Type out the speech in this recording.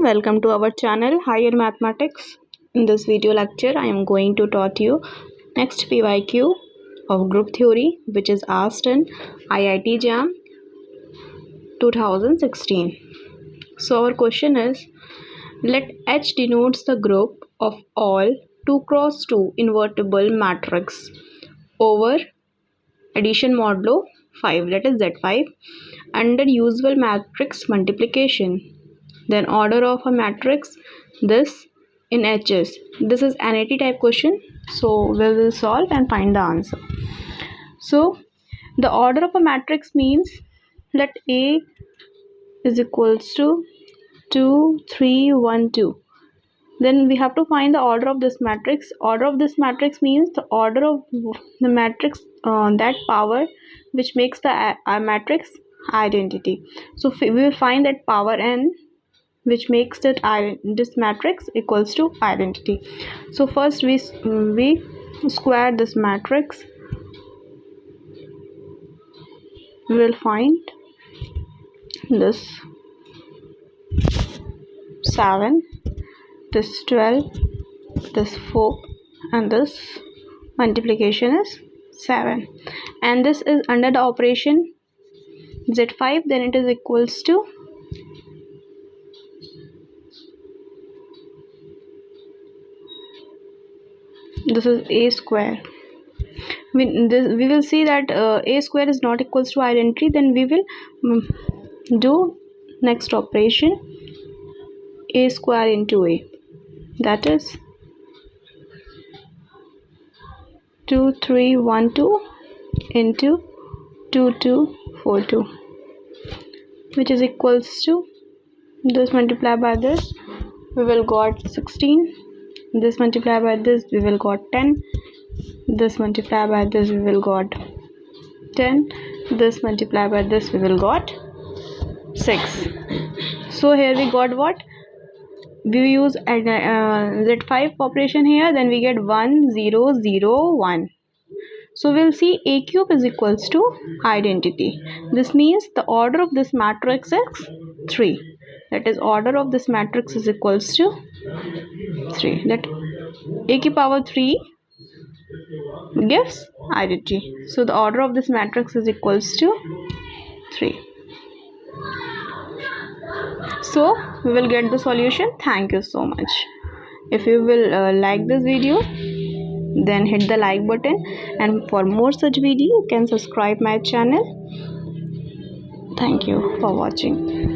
welcome to our channel Higher Mathematics. In this video lecture, I am going to taught you next PYQ of group theory, which is asked in IIT JAM 2016. So our question is, let H denotes the group of all 2 cross 2 invertible matrix over addition modulo 5, that is Z5, under usual matrix multiplication. Then order of a matrix, this in H's. This is NAT type question, so we will solve and find the answer. So the order of a matrix means let A is equals to 2, 3, 1, 2. Then we have to find the order of this matrix. Order of this matrix means the order of the matrix, that power which makes the matrix identity. So we will find that power n which makes that this matrix equals to identity. So first we square this matrix. We will find this 7, this 12, this 4, and this multiplication is 7, and this is under the operation Z5. Then it is equals to this is A square. We will see that A square is not equals to identity. Then we will do next operation, A square into A, that is 2, 3, 1, 2 into 2, 2, 4, 2, which is equals to this multiplied by this, we will got 16. This multiplied by this, we will got 10. This multiplied by this, we will got 10. This multiplied by this, we will got 6. So here we got what? We use Z5 operation here. Then we get 1, 0, 0, 1. So we'll see A cube is equals to identity. This means the order of this matrix is 3. That is, order of this matrix is equals to 3. That A ki power 3 gives identity. So the order of this matrix is equals to 3. So we will get the solution. Thank you so much. If you will like this video, then hit the like button, and for more such video you can subscribe my channel. Thank you for watching.